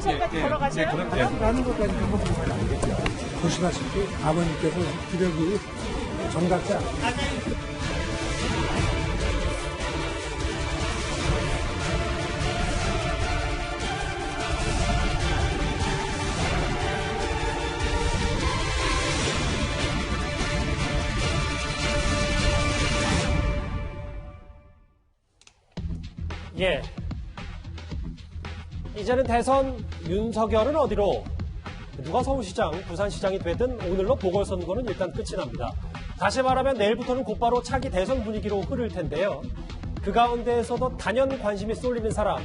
본선까지 걸어가세요? 가는 것까지 한번 보면 알겠죠. 보시다시피 아버님께서 기력이 정답지 않아요. 예. 이제는 대선 윤석열은 어디로? 누가 서울시장, 부산시장이 되든 오늘로 보궐선거는 일단 끝이 납니다. 다시 말하면 내일부터는 곧바로 차기 대선 분위기로 흐를 텐데요. 그 가운데에서도 단연 관심이 쏠리는 사람,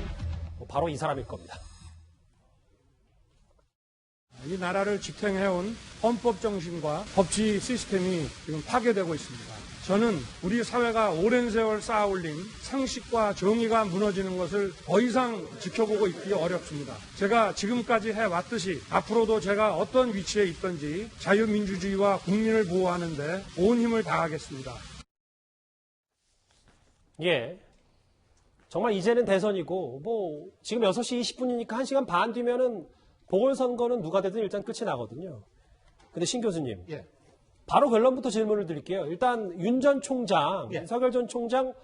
바로 이 사람일 겁니다. 이 나라를 지탱해온 헌법 정신과 법치 시스템이 지금 파괴되고 있습니다. 저는 우리 사회가 오랜 세월 쌓아올린 상식과 정의가 무너지는 것을 더 이상 지켜보고 있기 어렵습니다. 제가 지금까지 해왔듯이 앞으로도 제가 어떤 위치에 있든지 자유민주주의와 국민을 보호하는 데 온 힘을 다하겠습니다. 예. 정말 이제는 대선이고, 지금 6시 20분이니까 1시간 반 뒤면은 보궐선거는 누가 되든 일단 끝이 나거든요. 근데 신 교수님. 예. 바로 결론부터 질문을 드릴게요. 일단 윤 전 총장, 예. 윤석열 전 총장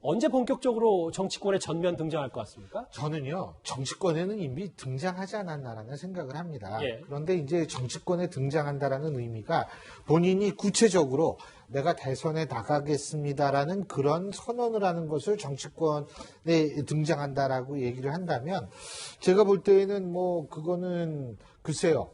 언제 본격적으로 정치권에 전면 등장할 것 같습니까? 저는요, 정치권에는 이미 등장하지 않았나라는 생각을 합니다. 예. 그런데 이제 정치권에 등장한다라는 의미가 본인이 구체적으로 내가 대선에 나가겠습니다라는 그런 선언을 하는 것을 정치권에 등장한다라고 얘기를 한다면 제가 볼 때에는 그거는 글쎄요,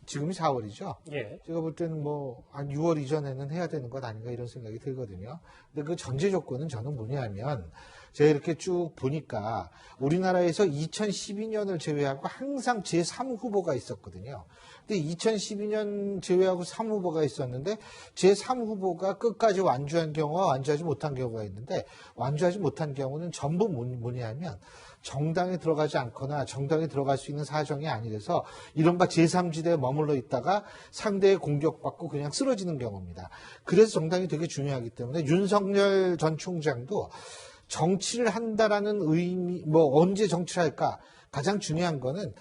지금이 4월이죠. 예. 제가 볼 때는 한 6월 이전에는 해야 되는 것 아닌가 이런 생각이 들거든요. 근데 그 전제 조건은 저는 뭐냐면 제가 이렇게 쭉 보니까 우리나라에서 2012년을 제외하고 항상 제3후보가 있었거든요. 근데 2012년 제외하고 3후보가 있었는데 제3후보가 끝까지 완주한 경우와 완주하지 못한 경우가 있는데 완주하지 못한 경우는 전부 뭐냐면 정당에 들어가지 않거나 정당에 들어갈 수 있는 사정이 아니라서 이른바 제3지대에 머물러 있다가 상대의 공격받고 그냥 쓰러지는 경우입니다. 그래서 정당이 되게 중요하기 때문에 윤석열 전 총장도 정치를 한다라는 의미, 언제 정치를 할까? 가장 중요한 거는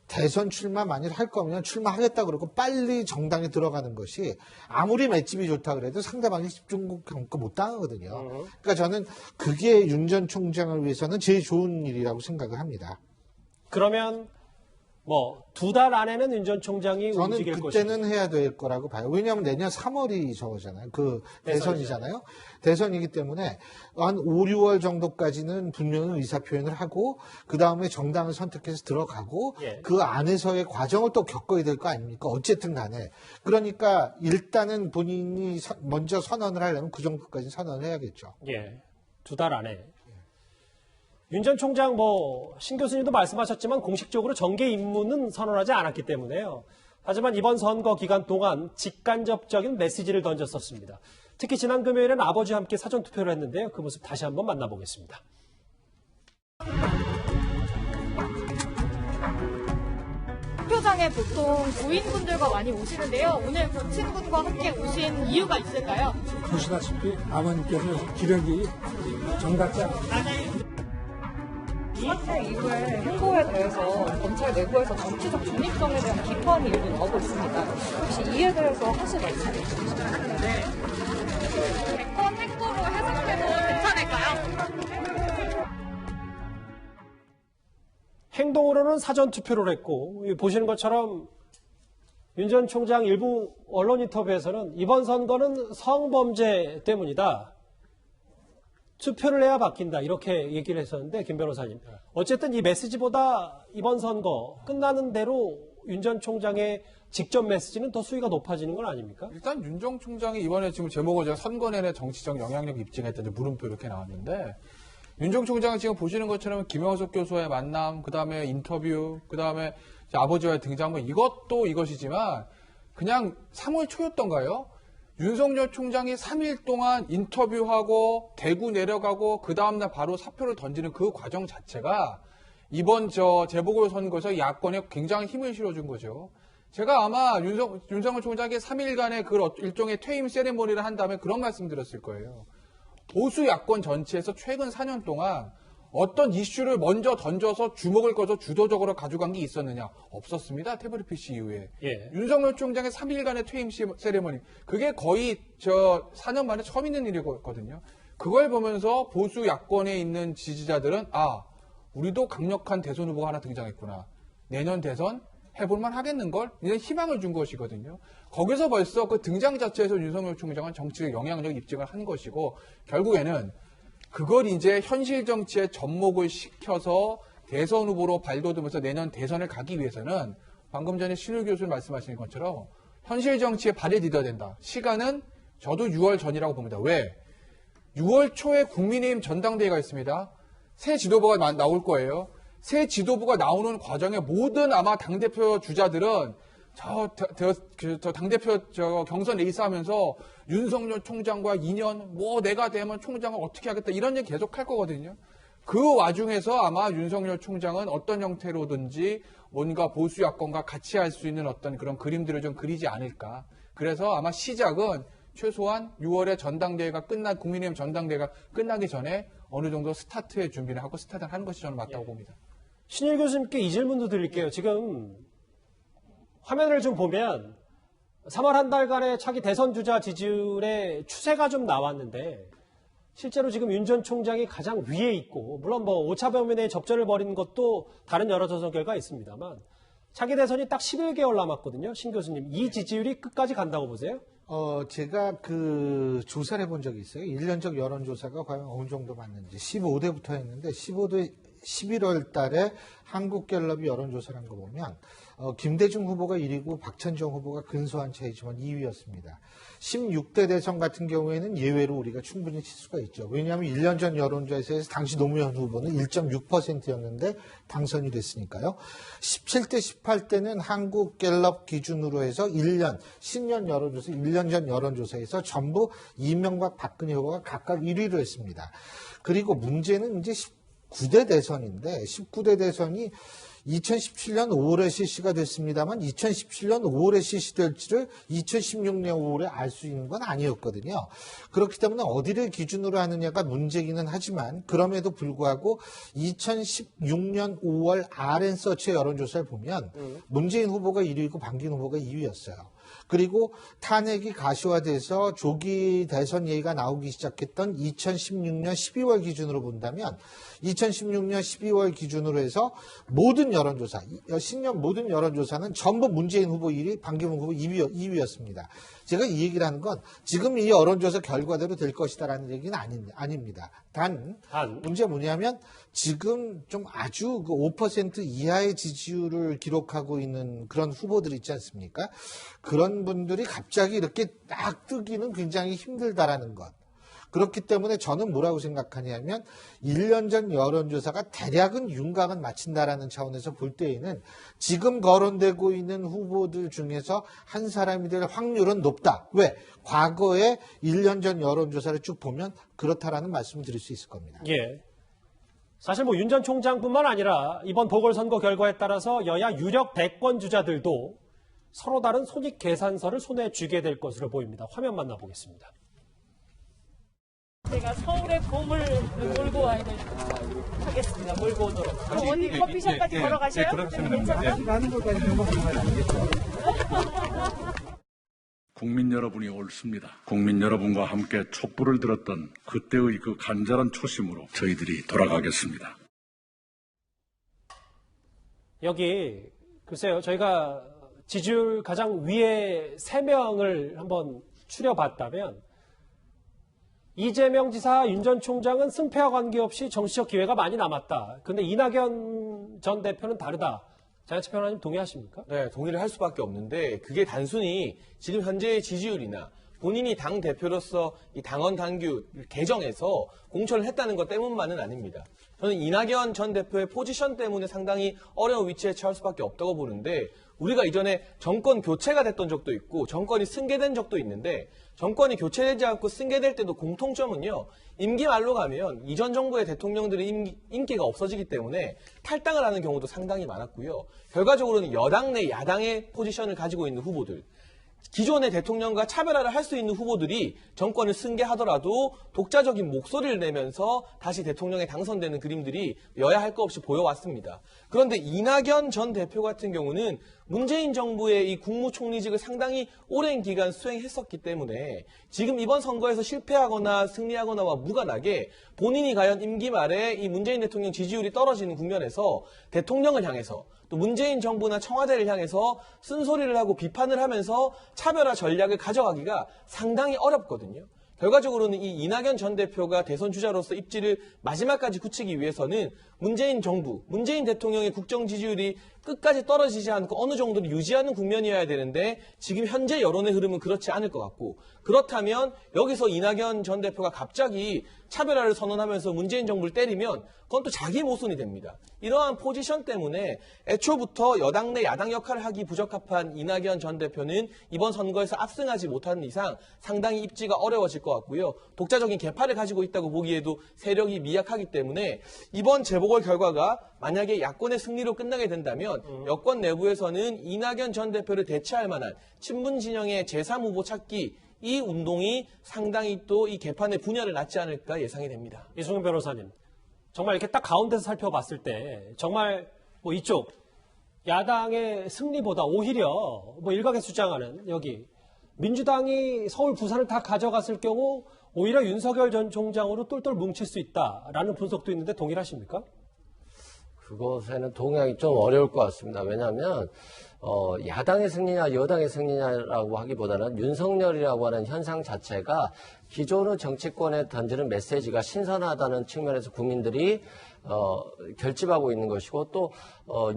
대선 출마 만일 할 거면 출마하겠다 그러고 빨리 정당에 들어가는 것이 아무리 맷집이 좋다 그래도 상대방이 집중 경고 못 당하거든요. 그러니까 저는 그게 윤 전 총장을 위해서는 제일 좋은 일이라고 생각을 합니다. 그러면 2달 안에는 윤 전 총장이 움직일 저는 것이다. 그때는 해야 될 거라고 봐요. 왜냐하면 내년 3월이 저거잖아요. 대선이잖아요. 대선이기 때문에 한 5, 6월 정도까지는 분명히 의사표현을 하고 그 다음에 정당을 선택해서 들어가고 예. 그 안에서의 과정을 또 겪어야 될 거 아닙니까? 어쨌든 간에. 그러니까 일단은 본인이 먼저 선언을 하려면 그 정도까지 선언을 해야겠죠. 예. 2달 안에. 윤 전 총장 신 교수님도 말씀하셨지만 공식적으로 정계 입문은 선언하지 않았기 때문에요. 하지만 이번 선거 기간 동안 직간접적인 메시지를 던졌었습니다. 특히 지난 금요일엔 아버지와 함께 사전투표를 했는데요. 그 모습 다시 한번 만나보겠습니다. 투표장에 보통 부인분들과 많이 오시는데요. 오늘 부친분과 함께 오신 이유가 있을까요? 보시다시피 아버님께서 기력이 정답지 않아요. 사태 이후에 행보에 대해서 검찰 내부에서 정치적 중립성에 대한 비판이 일부 나오고 있습니다. 혹시 이에 대해서 하실 말씀 있으신가요? 네. 객관 행보로 해석해도 괜찮을까요? 행동으로는 사전투표를 했고 보시는 것처럼 윤 전 총장 일부 언론 인터뷰에서는 이번 선거는 성범죄 때문이다. 투표를 해야 바뀐다. 이렇게 얘기를 했었는데 김 변호사님. 어쨌든 이 메시지보다 이번 선거 끝나는 대로 윤 전 총장의 직접 메시지는 더 수위가 높아지는 건 아닙니까? 일단 윤 전 총장이 이번에 지금 제목을 제가 선거 내내 정치적 영향력 입증했다는 물음표 이렇게 나왔는데 윤 전 총장은 지금 보시는 것처럼 김영석 교수와의 만남, 그다음에 인터뷰, 그다음에 아버지와의 등장 이것도 이것이지만 그냥 3월 초였던가요? 윤석열 총장이 3일 동안 인터뷰하고 대구 내려가고 그 다음날 바로 사표를 던지는 그 과정 자체가 이번 재보궐선거에서 야권에 굉장히 힘을 실어준 거죠. 제가 아마 윤석열 총장이 3일간의 그 일종의 퇴임 세레모니를 한 다음에 그런 말씀 드렸을 거예요. 보수 야권 전체에서 최근 4년 동안 어떤 이슈를 먼저 던져서 주목을 꺼서 주도적으로 가져간 게 있었느냐? 없었습니다. 태블릿 PC 이후에. 예. 윤석열 총장의 3일간의 퇴임 세레머니. 그게 거의 4년 만에 처음 있는 일이거든요. 그걸 보면서 보수 야권에 있는 지지자들은 우리도 강력한 대선 후보가 하나 등장했구나. 내년 대선 해볼만 하겠는걸? 이런 희망을 준 것이거든요. 거기서 벌써 그 등장 자체에서 윤석열 총장은 정치적 영향력 입증을 한 것이고 결국에는 그걸 이제 현실 정치에 접목을 시켜서 대선 후보로 발돋우면서 내년 대선을 가기 위해서는 방금 전에 신우 교수님 말씀하신 것처럼 현실 정치에 발을 디뎌야 된다. 시간은 저도 6월 전이라고 봅니다. 왜? 6월 초에 국민의힘 전당대회가 있습니다. 새 지도부가 나올 거예요. 새 지도부가 나오는 과정에 모든 아마 당대표 주자들은 저 당대표 경선 레이스 하면서 윤석열 총장과 인연, 내가 되면 총장을 어떻게 하겠다 이런 얘기 계속 할 거거든요. 그 와중에서 아마 윤석열 총장은 어떤 형태로든지 뭔가 보수 야권과 같이 할 수 있는 어떤 그런 그림들을 좀 그리지 않을까. 그래서 아마 시작은 최소한 6월에 국민의힘 전당대회가 끝나기 전에 어느 정도 스타트의 준비를 하고 스타트를 하는 것이 저는 맞다고 봅니다. 신일 교수님께 이 질문도 드릴게요. 지금 화면을 좀 보면 3월 한 달간의 차기 대선 주자 지지율의 추세가 좀 나왔는데 실제로 지금 윤 전 총장이 가장 위에 있고 물론 5차 범위내에 접전을 벌이는 것도 다른 여러 조사 결과가 있습니다만 차기 대선이 딱 11개월 남았거든요. 신 교수님, 이 지지율이 끝까지 간다고 보세요? 제가 그 조사를 해본 적이 있어요. 1년적 여론조사가 과연 어느 정도 맞는지. 15대부터 했는데 15대 11월 달에 한국갤럽이 여론조사를 한 거 보면 김대중 후보가 1위고 박찬정 후보가 근소한 차이지만 2위였습니다. 16대 대선 같은 경우에는 예외로 우리가 충분히 칠 수가 있죠. 왜냐하면 1년 전 여론조사에서 당시 노무현 후보는 1.6%였는데 당선이 됐으니까요. 17대, 18대는 한국갤럽 기준으로 해서 10년 여론조사, 1년 전 여론조사에서 전부 이명박 박근혜 후보가 각각 1위로 했습니다. 그리고 문제는 이제 19대 대선인데 19대 대선이 2017년 5월에 실시가 됐습니다만 2017년 5월에 실시될지를 2016년 5월에 알 수 있는 건 아니었거든요. 그렇기 때문에 어디를 기준으로 하느냐가 문제기는 하지만 그럼에도 불구하고 2016년 5월 RN서치 여론조사를 보면 문재인 후보가 1위고 반기문 후보가 2위였어요. 그리고 탄핵이 가시화돼서 조기 대선 얘기가 나오기 시작했던 2016년 12월 기준으로 본다면 2016년 12월 기준으로 해서 모든 여론조사, 신년 모든 여론조사는 전부 문재인 후보 1위, 반기문 후보 2위였습니다. 제가 이 얘기를 하는 건 지금 이 여론조사 결과대로 될 것이다라는 얘기는 아닙니다. 단 문제가 뭐냐면 지금 좀 아주 그 5% 이하의 지지율을 기록하고 있는 그런 후보들 있지 않습니까? 그런 분들이 갑자기 이렇게 딱 뜨기는 굉장히 힘들다라는 것. 그렇기 때문에 저는 뭐라고 생각하냐면 1년 전 여론조사가 대략은 윤곽은 맞춘다라는 차원에서 볼 때에는 지금 거론되고 있는 후보들 중에서 한 사람이 될 확률은 높다. 왜? 과거에 1년 전 여론조사를 쭉 보면 그렇다라는 말씀을 드릴 수 있을 겁니다. 예. 사실 윤 전 총장뿐만 아니라 이번 보궐선거 결과에 따라서 여야 유력 대권 주자들도 서로 다른 손익 계산서를 손에 쥐게 될 것으로 보입니다. 화면 만나보겠습니다. 제가 서울에 봄을 몰고 와야 하겠습니다. 몰고 오도록. 어디 커피숍까지 걸어가셔요? 괜찮아요? 국민 여러분이 옳습니다. 국민 여러분과 함께 촛불을 들었던 그때의 그 간절한 초심으로 저희들이 돌아가겠습니다. 여기 글쎄요. 저희가 지지율 가장 위에 3명을 한번 추려봤다면 이재명 지사, 윤 전 총장은 승패와 관계없이 정치적 기회가 많이 남았다. 그런데 이낙연 전 대표는 다르다. 장현철 평론가님 동의하십니까? 네, 동의를 할 수밖에 없는데 그게 단순히 지금 현재의 지지율이나 본인이 당 대표로서 이 당원 당규 개정해서 공천을 했다는 것 때문만은 아닙니다. 저는 이낙연 전 대표의 포지션 때문에 상당히 어려운 위치에 처할 수밖에 없다고 보는데 우리가 이전에 정권 교체가 됐던 적도 있고 정권이 승계된 적도 있는데 정권이 교체되지 않고 승계될 때도 공통점은요. 임기 말로 가면 이전 정부의 대통령들의 인기가 없어지기 때문에 탈당을 하는 경우도 상당히 많았고요. 결과적으로는 여당 내 야당의 포지션을 가지고 있는 후보들 기존의 대통령과 차별화를 할 수 있는 후보들이 정권을 승계하더라도 독자적인 목소리를 내면서 다시 대통령에 당선되는 그림들이 여야 할 것 없이 보여왔습니다. 그런데 이낙연 전 대표 같은 경우는 문재인 정부의 이 국무총리직을 상당히 오랜 기간 수행했었기 때문에 지금 이번 선거에서 실패하거나 승리하거나와 무관하게 본인이 과연 임기 말에 이 문재인 대통령 지지율이 떨어지는 국면에서 대통령을 향해서 또 문재인 정부나 청와대를 향해서 쓴소리를 하고 비판을 하면서 차별화 전략을 가져가기가 상당히 어렵거든요. 결과적으로는 이 이낙연 전 대표가 대선 주자로서 입지를 마지막까지 굳히기 위해서는 문재인 정부, 문재인 대통령의 국정 지지율이 끝까지 떨어지지 않고 어느 정도로 유지하는 국면이어야 되는데 지금 현재 여론의 흐름은 그렇지 않을 것 같고, 그렇다면 여기서 이낙연 전 대표가 갑자기 차별화를 선언하면서 문재인 정부를 때리면 그건 또 자기 모순이 됩니다. 이러한 포지션 때문에 애초부터 여당 내 야당 역할을 하기 부적합한 이낙연 전 대표는 이번 선거에서 압승하지 못하는 이상 상당히 입지가 어려워질 것 같고요. 독자적인 계파를 가지고 있다고 보기에도 세력이 미약하기 때문에 이번 재보궐 결과가 만약에 야권의 승리로 끝나게 된다면 여권 내부에서는 이낙연 전 대표를 대체할 만한 친문 진영의 제3후보 찾기, 이 운동이 상당히 또 이 개판의 분열을 낳지 않을까 예상이 됩니다. 이승훈 변호사님, 정말 이렇게 딱 가운데서 살펴봤을 때 정말 뭐 이쪽 야당의 승리보다 오히려 뭐 일각에서 주장하는 여기 민주당이 서울, 부산을 다 가져갔을 경우 오히려 윤석열 전 총장으로 똘똘 뭉칠 수 있다라는 분석도 있는데 동일하십니까? 그것에는 동의하기 좀 어려울 것 같습니다. 왜냐하면 야당의 승리냐 여당의 승리냐라고 하기보다는 윤석열이라고 하는 현상 자체가 기존의 정치권에 던지는 메시지가 신선하다는 측면에서 국민들이 결집하고 있는 것이고, 또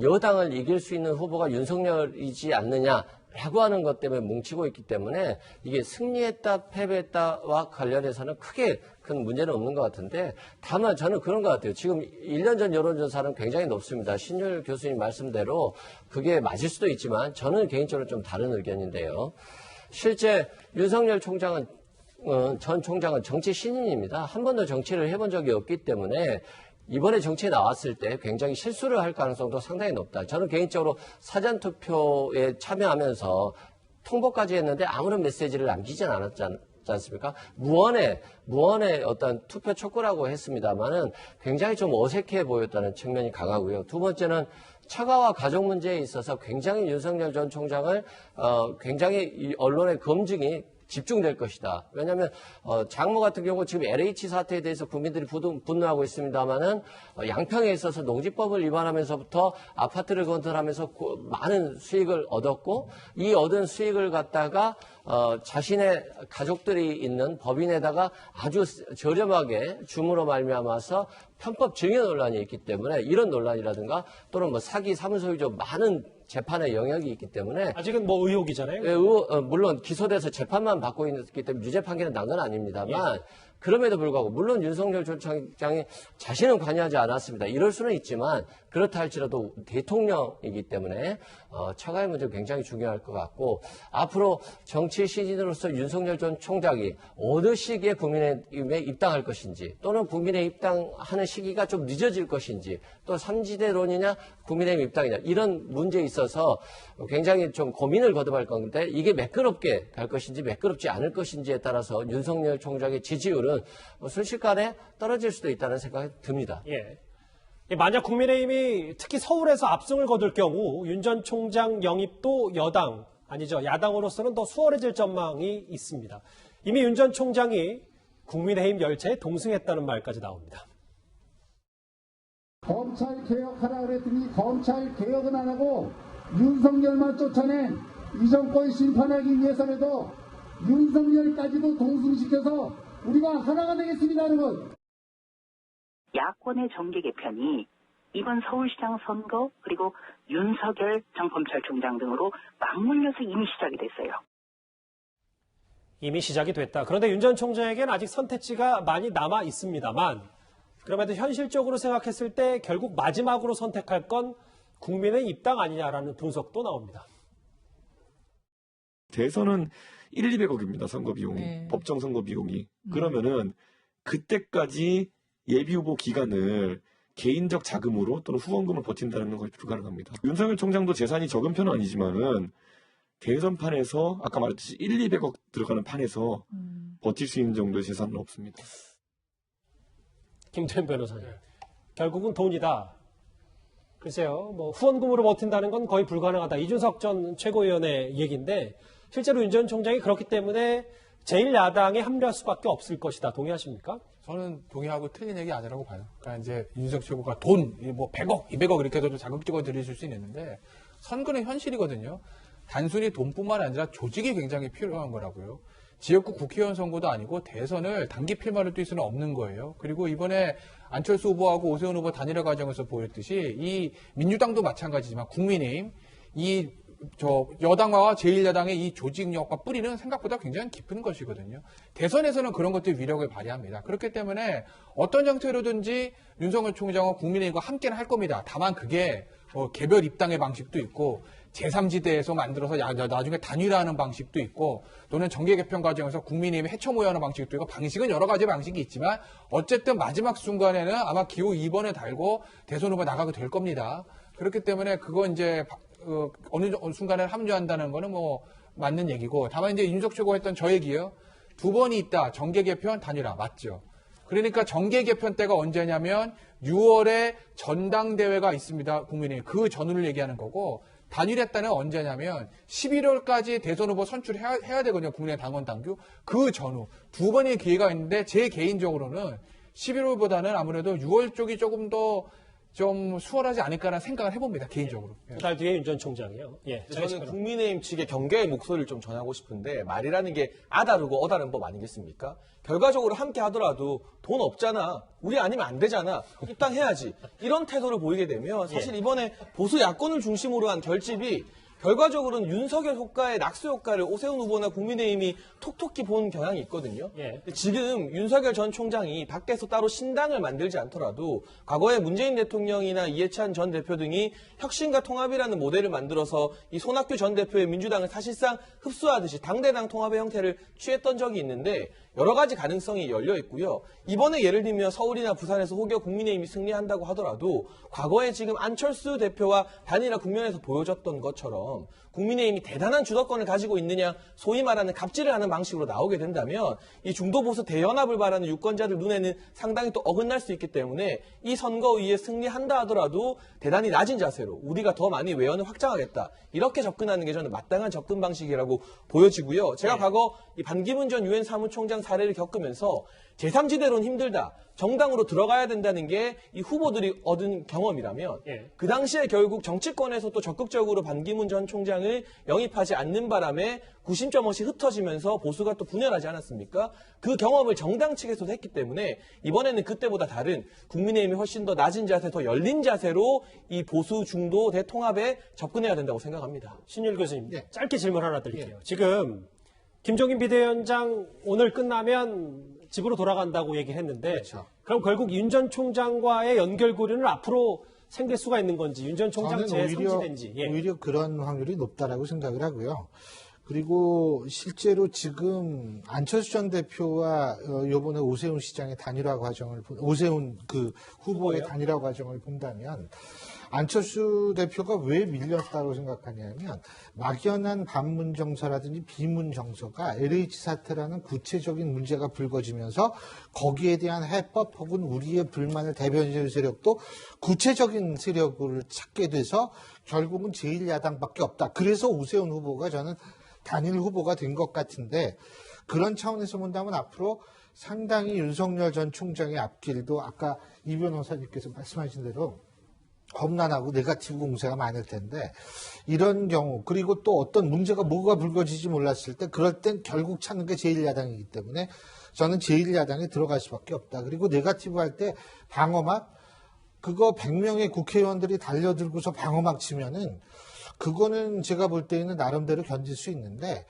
여당을 이길 수 있는 후보가 윤석열이지 않느냐라고 하는 것 때문에 뭉치고 있기 때문에 이게 승리했다 패배했다와 관련해서는 크게 큰 문제는 없는 것 같은데, 다만 저는 그런 것 같아요. 지금 1년 전 여론조사는 굉장히 높습니다. 신율 교수님 말씀대로 그게 맞을 수도 있지만 저는 개인적으로 좀 다른 의견인데요. 실제 윤석열 총장은 전 총장은 정치 신인입니다. 한 번도 정치를 해본 적이 없기 때문에 이번에 정치에 나왔을 때 굉장히 실수를 할 가능성도 상당히 높다. 저는 개인적으로 사전투표에 참여하면서 통보까지 했는데 아무런 메시지를 남기진 않았지 않습니까? 무언의 어떤 투표 촉구라고 했습니다만은 굉장히 좀 어색해 보였다는 측면이 강하고요. 두 번째는 처가와 가족 문제에 있어서 굉장히 윤석열 전 총장을 굉장히 이 언론의 검증이 집중될 것이다. 왜냐하면 장모 같은 경우 지금 LH 사태에 대해서 국민들이 분노하고 있습니다만은 양평에 있어서 농지법을 위반하면서부터 아파트를 건설하면서 많은 수익을 얻었고, 이 얻은 수익을 갖다가 자신의 가족들이 있는 법인에다가 아주 저렴하게 줌으로 말미암아서 편법 증여 논란이 있기 때문에 이런 논란이라든가 또는 뭐 사기 사무소 위조 많은 재판의 영역이 있기 때문에 아직은 뭐 의혹이잖아요. 물론 기소돼서 재판만 받고 있기 때문에 유죄 판결은 난 건 아닙니다만, 그럼에도 불구하고 물론 윤석열 전 총장이 자신은 관여하지 않았습니다. 이럴 수는 있지만 그렇다 할지라도 대통령이기 때문에 처가의 문제가 굉장히 중요할 것 같고, 앞으로 정치 신인으로서 윤석열 전 총장이 어느 시기에 국민의힘에 입당할 것인지, 또는 국민의힘 입당하는 시기가 좀 늦어질 것인지, 또 삼지대론이냐 국민의힘 입당이냐, 이런 문제에 있어서 굉장히 좀 고민을 거듭할 건데, 이게 매끄럽게 갈 것인지 매끄럽지 않을 것인지에 따라서 윤석열 총장의 지지율은 순식간에 떨어질 수도 있다는 생각이 듭니다. 예. 만약 국민의힘이 특히 서울에서 압승을 거둘 경우 윤 전 총장 영입도 야당으로서는 더 수월해질 전망이 있습니다. 이미 윤 전 총장이 국민의힘 열차에 동승했다는 말까지 나옵니다. 검찰 개혁하라 그랬더니 검찰 개혁은 안 하고 윤석열만 쫓아낸 이 정권 심판하기 위해서라도 윤석열까지도 동승시켜서 우리가 하나가 되겠습니다, 여러분. 야권의 정계 개편이 이번 서울시장 선거 그리고 윤석열 전 검찰총장 등으로 맞물려서 이미 시작이 됐어요. 이미 시작이 됐다. 그런데 윤 전 총장에게는 아직 선택지가 많이 남아 있습니다만, 그럼에도 현실적으로 생각했을 때 결국 마지막으로 선택할 건 국민의 입당 아니냐라는 분석도 나옵니다. 대선은 200억입니다. 선거 비용이. 법정 선거 비용이. 그러면은 그때까지 예비후보 기간을 개인적 자금으로 또는 후원금을 버틴다는 것이 불가능합니다. 윤석열 총장도 재산이 적은 편은 아니지만은 대선판에서 아까 말했듯이 200억 들어가는 판에서 버틸 수 있는 정도의 재산은 없습니다. 김태현 변호사님. 결국은 돈이다. 글쎄요, 뭐 후원금으로 버틴다는 건 거의 불가능하다. 이준석 전 최고위원의 얘기인데 실제로 윤 전 총장이 그렇기 때문에 제1야당에 합류할 수밖에 없을 것이다. 동의하십니까? 저는 동의하고 틀린 얘기 아니라고 봐요. 그러니까 이제 윤석 최고가 돈, 뭐 100억, 200억 이렇게 해서 자극적으로 들이실 수는 있는데 선거는 현실이거든요. 단순히 돈뿐만 아니라 조직이 굉장히 필요한 거라고요. 지역구 국회의원 선거도 아니고 대선을 단기 필마를 뛸 수는 없는 거예요. 그리고 이번에 안철수 후보하고 오세훈 후보 단일화 과정에서 보였듯이 이 민주당도 마찬가지지만 국민의힘 여당과 제1야당의 이 조직력과 뿌리는 생각보다 굉장히 깊은 것이거든요. 대선에서는 그런 것들이 위력을 발휘합니다. 그렇기 때문에 어떤 형태로든지 윤석열 총장과 국민의힘과 함께는 할 겁니다. 다만 그게 개별 입당의 방식도 있고 제3지대에서 만들어서 나중에 단일화하는 방식도 있고 또는 정계 개편 과정에서 국민의힘이 해쳐모여하는 방식도 있고 방식은 여러 가지 방식이 있지만 어쨌든 마지막 순간에는 아마 기호 2번에 달고 대선 후보 나가게 될 겁니다. 그렇기 때문에 그거 이제 어느 순간에 합류한다는 거는 뭐 맞는 얘기고 다만 이제 윤석 최고가 했던 저 얘기요. 2번이 있다. 정계 개편 단일화 맞죠. 그러니까 정계 개편 때가 언제냐면 6월에 전당대회가 있습니다. 국민의힘 그 전후를 얘기하는 거고 단일화 때는 언제냐면 11월까지 대선 후보 선출해야 되거든요. 국민의힘 당원 당규. 그 전후 2번의 기회가 있는데 제 개인적으로는 11월보다는 아무래도 6월 쪽이 조금 더 좀 수월하지 않을까라는 생각을 해봅니다. 개인적으로. 두 달 뒤에 윤 전 총장이요. 예. 저는 국민의힘 측의 경계의 목소리를 좀 전하고 싶은데 말이라는 게 아다르고 어다른 법 아니겠습니까? 결과적으로 함께 하더라도 돈 없잖아. 우리 아니면 안 되잖아. 입당해야지. 이런 태도를 보이게 되면 사실 이번에 보수 야권을 중심으로 한 결집이 결과적으로는 윤석열 효과의 낙수 효과를 오세훈 후보나 국민의힘이 톡톡히 본 경향이 있거든요. 지금 윤석열 전 총장이 밖에서 따로 신당을 만들지 않더라도 과거에 문재인 대통령이나 이해찬 전 대표 등이 혁신과 통합이라는 모델을 만들어서 이 손학규 전 대표의 민주당을 사실상 흡수하듯이 당대당 통합의 형태를 취했던 적이 있는데 여러 가지 가능성이 열려 있고요. 이번에 예를 들면 서울이나 부산에서 혹여 국민의힘이 승리한다고 하더라도 과거에 지금 안철수 대표와 단일화 국면에서 보여줬던 것처럼 국민의힘이 대단한 주도권을 가지고 있느냐 소위 말하는 갑질을 하는 방식으로 나오게 된다면 이 중도보수 대연합을 바라는 유권자들 눈에는 상당히 또 어긋날 수 있기 때문에 이 선거위에 승리한다 하더라도 대단히 낮은 자세로 우리가 더 많이 외연을 확장하겠다 이렇게 접근하는 게 저는 마땅한 접근 방식이라고 보여지고요. 제가 과거 이 반기문 전 유엔 사무총장 사례를 겪으면서 제3지대로는 힘들다. 정당으로 들어가야 된다는 게 이 후보들이 얻은 경험이라면 그 당시에 결국 정치권에서 또 적극적으로 반기문 전 총장을 영입하지 않는 바람에 구심점 없이 흩어지면서 보수가 또 분열하지 않았습니까? 그 경험을 정당 측에서도 했기 때문에 이번에는 그때보다 다른 국민의힘이 훨씬 더 낮은 자세, 더 열린 자세로 이 보수 중도 대통합에 접근해야 된다고 생각합니다. 신율 교수님, 짧게 질문 하나 드릴게요. 지금 김종인 비대위원장 오늘 끝나면 집으로 돌아간다고 얘기를 했는데 그럼 결국 윤 전 총장과의 연결고리는 앞으로 생길 수가 있는 건지 윤 전 총장 제3지대인지 오히려 그런 확률이 높다라고 생각을 하고요. 그리고 실제로 지금 안철수 전 대표와 이번에 오세훈 시장의 단일화 과정을 오세훈 그 후보의 단일화 과정을 본다면 안철수 대표가 왜 밀렸다고 생각하냐면 막연한 반문 정서라든지 비문 정서가 LH 사태라는 구체적인 문제가 불거지면서 거기에 대한 해법 혹은 우리의 불만을 대변해줄 세력도 구체적인 세력을 찾게 돼서 결국은 제1야당밖에 없다. 그래서 오세훈 후보가 저는 단일 후보가 된 것 같은데 그런 차원에서 본다면 앞으로 상당히 윤석열 전 총장의 앞길도 아까 이 변호사님께서 말씀하신 대로 험난하고 네거티브 공세가 많을 텐데 이런 경우 그리고 또 어떤 문제가 뭐가 불거지지 몰랐을 때 그럴 땐 결국 찾는 게 제1야당이기 때문에 저는 제1야당에 들어갈 수밖에 없다. 그리고 네거티브 할 때 방어막 그거 100명의 국회의원들이 달려들고서 방어막 치면은 그거는 제가 볼 때에는 나름대로 견딜 수 있는데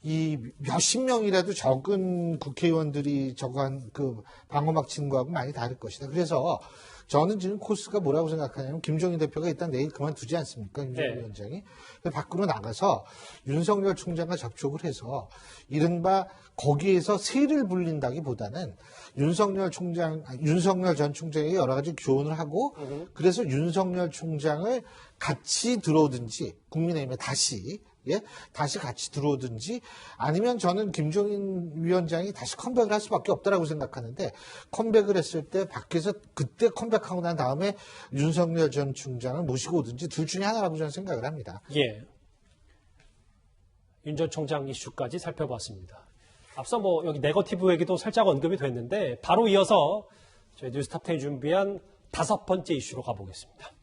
이 몇십 명이라도 적은 국회의원들이 저거 한 그 방어막 치는 거하고 많이 다를 것이다. 그래서 저는 지금 코스가 뭐라고 생각하냐면 김종인 대표가 일단 내일 그만두지 않습니까? 김종인 위원장이. 밖으로 나가서 윤석열 총장과 접촉을 해서 이른바 거기에서 세를 불린다기보다는 윤석열 전 총장에게 여러 가지 교훈을 하고 그래서 윤석열 총장을 같이 들어오든지 국민의힘에 다시 예? 다시 같이 들어오든지 아니면 저는 김종인 위원장이 다시 컴백을 할 수밖에 없다라고 생각하는데 컴백을 했을 때 밖에서 그때 컴백하고 난 다음에 윤석열 전 총장을 모시고 오든지 둘 중에 하나라고 저는 생각을 합니다. 예. 윤 전 총장 이슈까지 살펴봤습니다. 앞서 뭐 여기 네거티브 얘기도 살짝 언급이 됐는데 바로 이어서 저희 뉴스탑10이 준비한 5번째 이슈로 가보겠습니다.